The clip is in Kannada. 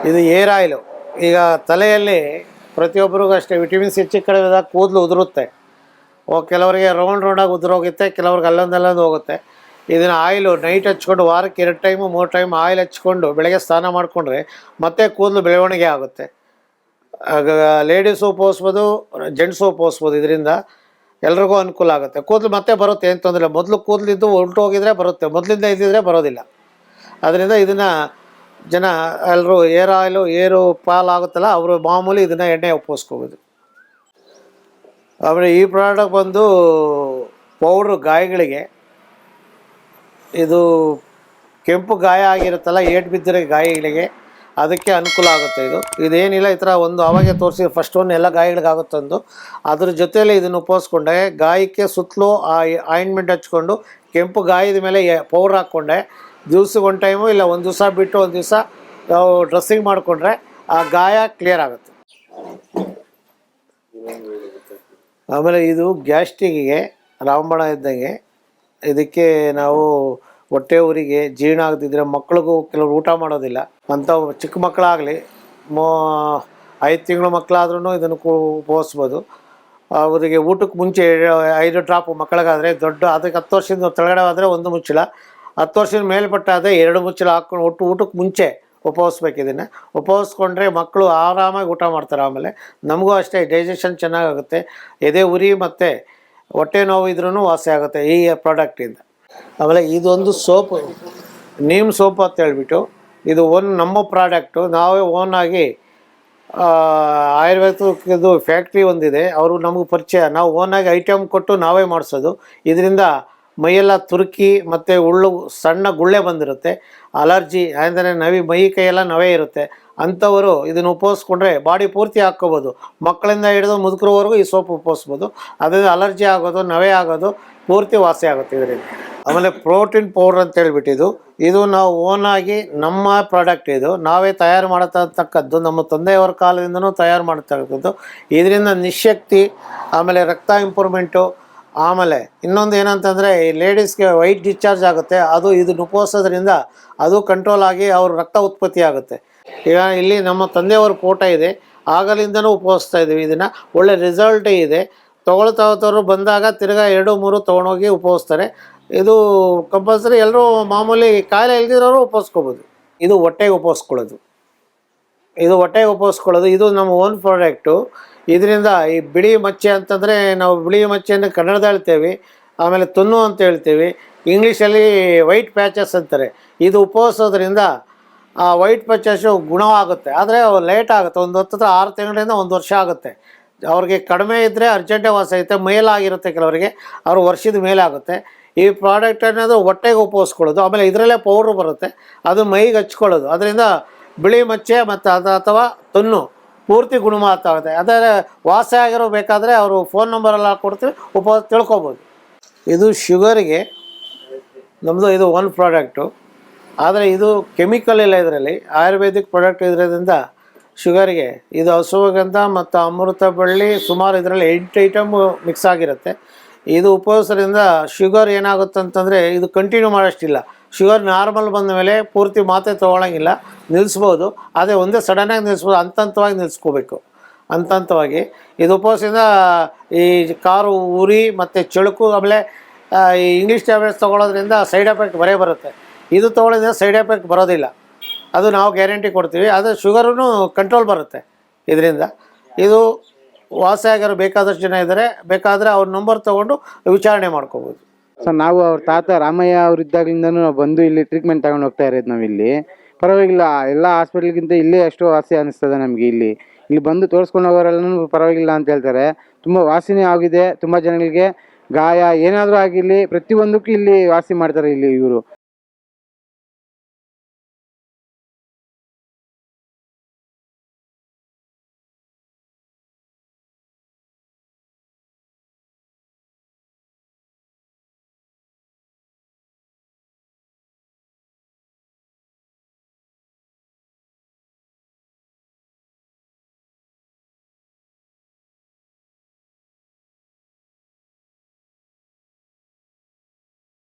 ಇದು ಏರ್ ಆಯಿಲು. ಈಗ ತಲೆಯಲ್ಲಿ ಪ್ರತಿಯೊಬ್ಬರಿಗೂ ಅಷ್ಟೇ ವಿಟಮಿನ್ಸ್ ಹೆಚ್ಚಿಗೆ ಕಡಿಮೆ ಕೂದಲು ಉದುರುತ್ತೆ. ಕೆಲವರಿಗೆ ರೌಂಡಾಗಿ ಉದುರೋಗುತ್ತೆ, ಕೆಲವ್ರಿಗೆ ಅಲ್ಲೊಂದಲ್ಲೊಂದು ಹೋಗುತ್ತೆ. ಇದನ್ನು ಆಯಿಲು ನೈಟ್ ಹಚ್ಕೊಂಡು ವಾರಕ್ಕೆ 2 ಟೈಮು 3 ಟೈಮ್ ಆಯಿಲ್ ಹಚ್ಕೊಂಡು ಬೆಳಗ್ಗೆ ಸ್ನಾನ ಮಾಡಿಕೊಂಡ್ರೆ ಮತ್ತೆ ಕೂದಲು ಬೆಳವಣಿಗೆ ಆಗುತ್ತೆ. ಆಗ ಲೇಡೀಸು ಉಪಯೋಗಿಸ್ಬೋದು, ಜೆಂಟ್ಸು ಉಪಯೋಗಿಸ್ಬೋದು. ಇದರಿಂದ ಎಲ್ರಿಗೂ ಅನುಕೂಲ ಆಗುತ್ತೆ. ಕೂದಲು ಮತ್ತೆ ಬರುತ್ತೆ, ಏನು ತೊಂದರೆ ಇಲ್ಲ. ಮೊದಲು ಕೂದಲಿದ್ದು ಉಲ್ಟು ಹೋಗಿದ್ರೆ ಬರುತ್ತೆ, ಮೊದಲಿಂದ ಇದ್ದಿದ್ರೆ ಬರೋದಿಲ್ಲ. ಅದರಿಂದ ಇದನ್ನು ಜನ ಎಲ್ಲರೂ ಏರ್ ಆಯಿಲು ಏರು ಪಾಲ್ ಆಗುತ್ತಲ್ಲ, ಅವರು ಮಾಮೂಲಿ ಇದನ್ನು ಎಣ್ಣೆ ಉಪಯೋಗಿಸ್ಕೋಬೋದು. ಆಮೇಲೆ ಈ ಪ್ರಾಡಕ್ಟ್ ಬಂದು ಪೌಡ್ರು ಗಾಯಗಳಿಗೆ. ಇದು ಕೆಂಪು ಗಾಯ ಆಗಿರುತ್ತಲ್ಲ, ಏಟು ಬಿದ್ದಿರೋ ಗಾಯಗಳಿಗೆ ಅದಕ್ಕೆ ಅನುಕೂಲ ಆಗುತ್ತೆ. ಇದೇನಿಲ್ಲ, ಈ ಥರ ಒಂದು ಅವಾಗೆ ತೋರಿಸಿ ಫಸ್ಟ್ ಒಂದು ಎಲ್ಲ ಗಾಯಗಳಿಗಾಗುತ್ತೊಂದು. ಅದ್ರ ಜೊತೆಯಲ್ಲಿ ಇದನ್ನು ಉಪಯೋಗಿಸ್ಕೊಂಡೆ ಗಾಯಕ್ಕೆ ಸುತ್ತಲೂ ಆ ಆಯಿಂಟ್ಮೆಂಟ್ ಹಚ್ಕೊಂಡು ಕೆಂಪು ಗಾಯದ ಮೇಲೆ ಪೌಡ್ರ್ ಹಾಕ್ಕೊಂಡೆ ದಿವ್ಸಕ್ಕೆ 1 ಟೈಮು ಇಲ್ಲ 1 ದಿವಸ ಬಿಟ್ಟು 1 ದಿವಸ ನಾವು ಡ್ರೆಸ್ಸಿಂಗ್ ಮಾಡಿಕೊಂಡ್ರೆ ಆ ಗಾಯ ಕ್ಲಿಯರ್ ಆಗುತ್ತೆ. ಆಮೇಲೆ ಇದು ಗ್ಯಾಸ್ಟ್ರಿಕ್ಕಿಗೆ ರಾಮಬಾಣ ಇದ್ದಂಗೆ. ಇದಕ್ಕೆ ನಾವು ಹೊಟ್ಟೆ ಊರಿಗೆ ಜೀರ್ಣ ಆಗದಿದ್ದರೆ ಮಕ್ಳಿಗೂ ಕೆಲವರು ಊಟ ಮಾಡೋದಿಲ್ಲ ಅಂಥ ಚಿಕ್ಕ ಮಕ್ಕಳಾಗಲಿ 5 ತಿಂಗಳು ಮಕ್ಕಳಾದ್ರೂ ಇದನ್ನು ಉಪಯೋಗಿಸ್ಬೋದು. ಅವರಿಗೆ ಊಟಕ್ಕೆ ಮುಂಚೆ 5 ಡ್ರಾಪ್ ಮಕ್ಕಳಿಗಾದರೆ ಅದಕ್ಕೆ 10 ವರ್ಷದಿಂದ ಕೆಳಗಡೆ ಆದರೆ 1 ಮುಚ್ಚಳ, 10 ವರ್ಷದ ಮೇಲ್ಪಟ್ಟಾದರೆ 2 ಮುಚ್ಚಳ ಹಾಕ್ಕೊಂಡು ಊಟಕ್ಕೆ ಮುಂಚೆ ಉಪಯೋಗಿಸ್ಬೇಕು. ಇದನ್ನು ಉಪಯೋಗಿಸ್ಕೊಂಡ್ರೆ ಮಕ್ಕಳು ಆರಾಮಾಗಿ ಊಟ ಮಾಡ್ತಾರೆ. ಆಮೇಲೆ ನಮಗೂ ಅಷ್ಟೇ ಡೈಜೆಷನ್ ಚೆನ್ನಾಗಾಗುತ್ತೆ. ಎದೆ ಉರಿ ಮತ್ತು ಹೊಟ್ಟೆ ನೋವು ಇದ್ರೂ ವಾಸಿ ಆಗುತ್ತೆ ಈ ಪ್ರಾಡಕ್ಟಿಂದ. ಆಮೇಲೆ ಇದೊಂದು ಸೋಪು, ನೀಮ್ ಸೋಪು ಅಂತ ಹೇಳ್ಬಿಟ್ಟು, ಇದು ನಮ್ಮ ಪ್ರಾಡಕ್ಟು. ನಾವೇ ಓನಾಗಿ ಆಯುರ್ವೇದದ್ದು ಫ್ಯಾಕ್ಟ್ರಿ ಒಂದಿದೆ, ಅವರು ನಮಗೆ ಪರಿಚಯ. ನಾವು ಓನಾಗಿ ಐಟಮ್ ಕೊಟ್ಟು ನಾವೇ ಮಾಡಿಸೋದು. ಇದರಿಂದ ಮೈಯೆಲ್ಲ ತುರುಕಿ ಮತ್ತು ಸಣ್ಣ ಗುಳ್ಳೆ ಬಂದಿರುತ್ತೆ, ಅಲರ್ಜಿ ಅಂದರೆ ಮೈ ಕೈಯೆಲ್ಲ ನವೆ ಇರುತ್ತೆ. ಅಂಥವರು ಇದನ್ನು ಉಪಯೋಗಿಸ್ಕೊಂಡ್ರೆ ಬಾಡಿ ಪೂರ್ತಿ ಹಾಕ್ಕೋಬೋದು. ಮಕ್ಕಳಿಂದ ಹಿಡಿದು ಮುದುಕರವರೆಗೂ ಈ ಸೋಪ್ ಉಪಯೋಗಿಸ್ಬೋದು. ಅದರಿಂದ ಅಲರ್ಜಿ ಆಗೋದು, ನವೆ ಆಗೋದು ಪೂರ್ತಿ ವಾಸಿ ಆಗುತ್ತೆ ಇದರಿಂದ. ಆಮೇಲೆ ಪ್ರೋಟೀನ್ ಪೌಡ್ರ್ ಅಂತ ಹೇಳ್ಬಿಟ್ಟಿದ್ದು, ಇದು ನಾವು ಓನಾಗಿ ನಮ್ಮ ಪ್ರಾಡಕ್ಟ್. ಇದು ನಾವೇ ತಯಾರು ಮಾಡತಕ್ಕದ್ದು, ನಮ್ಮ ತಂದೆಯವರ ಕಾಲದಿಂದನೂ ತಯಾರು ಮಾಡ್ತಕ್ಕಂಥದ್ದು. ಇದರಿಂದ ನಿಶಕ್ತಿ, ಆಮೇಲೆ ರಕ್ತ ಇಂಪ್ರೂವ್ಮೆಂಟು, ಆಮೇಲೆ ಇನ್ನೊಂದು ಏನಂತಂದರೆ ಈ ಲೇಡೀಸ್ಗೆ ವೈಟ್ ಡಿಸ್ಚಾರ್ಜ್ ಆಗುತ್ತೆ, ಅದು ಇದನ್ನು ಉಪಯೋಗಿಸೋದ್ರಿಂದ ಅದು ಕಂಟ್ರೋಲ್ ಆಗಿ ಅವ್ರ ರಕ್ತ ಉತ್ಪತ್ತಿ ಆಗುತ್ತೆ. ಈಗ ಇಲ್ಲಿ ನಮ್ಮ ತಂದೆಯವರ ಫೋಟೋ ಇದೆ, ಆಗಲಿಂದನೂ ಉಪಯೋಗಿಸ್ತಾ ಇದ್ದೀವಿ. ಇದನ್ನು ಒಳ್ಳೆ ರಿಸಲ್ಟೇ ಇದೆ. ತೊಗೊಳ್ತಾವ್ರು ಬಂದಾಗ ತಿರ್ಗಾ 2-3 ತೊಗೊಂಡೋಗಿ ಉಪಯೋಗಿಸ್ತಾರೆ. ಇದು ಕಂಪಲ್ಸರಿ ಎಲ್ಲರೂ ಮಾಮೂಲಿ ಕಾಯಿಲೆ ಇಲ್ದಿರೋರು ಉಪಯೋಗಿಸ್ಕೋಬೋದು. ಇದು ಹೊಟ್ಟೆಗೆ ಉಪಯೋಗಿಸ್ಕೊಳ್ಳೋದು, ಇದು ನಮ್ಮ ಓನ್ ಪ್ರಾಡಕ್ಟು. ಇದರಿಂದ ಈ ಬಿಳಿ ಮಚ್ಚೆ ಅಂತಂದರೆ ನಾವು ಬಿಳಿ ಮಚ್ಚೆಯನ್ನು ಕನ್ನಡದ ಹೇಳ್ತೇವೆ, ಆಮೇಲೆ ತುನ್ನು ಅಂತ ಹೇಳ್ತೀವಿ, ಇಂಗ್ಲೀಷಲ್ಲಿ ವೈಟ್ ಪ್ಯಾಚಸ್ ಅಂತಾರೆ. ಇದು ಉಪಯೋಗಿಸೋದ್ರಿಂದ ಆ ವೈಟ್ ಪ್ಯಾಚಸ್ಸು ಗುಣವಾಗುತ್ತೆ. ಆದರೆ ಲೇಟ್ ಆಗುತ್ತೆ, ಒಂದು 6 ತಿಂಗಳಿಂದ 1 ವರ್ಷ ಆಗುತ್ತೆ. ಅವ್ರಿಗೆ ಕಡಿಮೆ ಇದ್ದರೆ ಅರ್ಜೆಂಟೇ ವಾಸಿ ಆಗುತ್ತೆ, ಮೇಲಾಗಿರುತ್ತೆ ಕೆಲವರಿಗೆ, ಅವರು ವರ್ಷದ ಮೇಲೆ ಆಗುತ್ತೆ. ಈ ಪ್ರಾಡಕ್ಟ್ ಅನ್ನೋದು ಹೊಟ್ಟೆಗೆ ಉಪಯೋಗಿಸ್ಕೊಳ್ಳೋದು. ಆಮೇಲೆ ಇದರಲ್ಲೇ ಪೌಡ್ರು ಬರುತ್ತೆ, ಅದು ಮೈಗೆ ಹಚ್ಕೊಳ್ಳೋದು. ಅದರಿಂದ ಬಿಳಿ ಮಚ್ಚೆ ಮತ್ತು ಅಥವಾ ತುನ್ನು ಪೂರ್ತಿ ಗುಣಮಟ್ಟಾಗುತ್ತೆ. ಅದೇ ವಾಸಿ ಆಗಿರೋ ಬೇಕಾದರೆ ಅವರು ಫೋನ್ ನಂಬರೆಲ್ಲ ಕೊಡ್ತೀವಿ, ತಿಳ್ಕೊಬೋದು. ಇದು ಶುಗರಿಗೆ ನಮ್ಮದು ಇದು ಒಂದು ಪ್ರಾಡಕ್ಟು. ಆದರೆ ಇದು ಕೆಮಿಕಲ್ ಇಲ್ಲ ಇದರಲ್ಲಿ, ಆಯುರ್ವೇದಿಕ್ ಪ್ರಾಡಕ್ಟ್ ಇರೋದ್ರಿಂದ ಶುಗರಿಗೆ ಇದು ಅಶ್ವಗಂಧ ಮತ್ತು ಅಮೃತ ಬಳ್ಳಿ ಸುಮಾರು ಇದರಲ್ಲಿ 8 ಐಟಮ್ ಮಿಕ್ಸ್ ಆಗಿರುತ್ತೆ. ಇದು ಉಪಯೋಗಿಸೋದ್ರಿಂದ ಶುಗರ್ ಏನಾಗುತ್ತೆ ಅಂತಂದರೆ ಇದು ಕಂಟಿನ್ಯೂ ಮಾಡೋಷ್ಟಿಲ್ಲ. ಶುಗರ್ ನಾರ್ಮಲ್ ಬಂದ ಮೇಲೆ ಪೂರ್ತಿ ಮಾತ್ರೆ ತೊಗೊಳಂಗಿಲ್ಲ, ನಿಲ್ಲಿಸ್ಬೋದು. ಅದೇ ಒಂದೇ ಸಡನ್ನಾಗಿ ನಿಲ್ಲಿಸ್ಬೋದು, ಹಂತವಾಗಿ ನಿಲ್ಲಿಸ್ಕೋಬೇಕು. ಹಂತವಾಗಿ ಇದು ಉಪಯೋಗಿಸಿದ ಈ ಕಾರು ಉರಿ ಮತ್ತು ಚಳುಕು, ಆಮೇಲೆ ಈ ಇಂಗ್ಲೀಷ್ ಟ್ಯಾಬ್ಲೆಟ್ಸ್ ತೊಗೊಳೋದ್ರಿಂದ ಸೈಡ್ ಎಫೆಕ್ಟ್ ಬರುತ್ತೆ. ಇದು ತೊಗೊಳೋದ್ರಿಂದ ಸೈಡ್ ಎಫೆಕ್ಟ್ ಬರೋದಿಲ್ಲ, ಅದು ನಾವು ಗ್ಯಾರಂಟಿ ಕೊಡ್ತೀವಿ. ಆದರೆ ಶುಗರೂ ಕಂಟ್ರೋಲ್ ಬರುತ್ತೆ ಇದರಿಂದ. ಇದು ವಾಸಿ ಆಗಿರೋ ಬೇಕಾದಷ್ಟು ಜನ ಇದ್ದಾರೆ, ಬೇಕಾದರೆ ಅವ್ರ ನಂಬರ್ ತೊಗೊಂಡು ವಿಚಾರಣೆ ಮಾಡ್ಕೋಬೋದು. ಸರ್, ನಾವು ಅವ್ರ ತಾತ ರಾಮಯ್ಯ ಅವರಿದ್ದಾಗಲಿಂದನೂ ನಾವು ಬಂದು ಇಲ್ಲಿ ಟ್ರೀಟ್ಮೆಂಟ್ ತಗೊಂಡು ಹೋಗ್ತಾ ಇರೋದು. ನಾವಿಲ್ಲಿ ಪರವಾಗಿಲ್ಲ, ಎಲ್ಲ ಹಾಸ್ಪಿಟ್ಲ್ಗಿಂತ ಇಲ್ಲೇ ಅಷ್ಟು ವಾಸಿ ಅನ್ನಿಸ್ತದೆ ನಮಗೆ. ಇಲ್ಲಿ ಬಂದು ತೋರಿಸ್ಕೊಂಡು ಹೋಗೋರೆಲ್ಲನೂ ಪರವಾಗಿಲ್ಲ ಅಂತ ಹೇಳ್ತಾರೆ. ತುಂಬ ವಾಸಿನೇ ಆಗಿದೆ. ತುಂಬ ಜನಗಳಿಗೆ ಗಾಯ ಏನಾದರೂ ಆಗಿರಲಿ ಪ್ರತಿಯೊಂದಕ್ಕೂ ಇಲ್ಲಿ ವಾಸಿ ಮಾಡ್ತಾರೆ ಇವರು.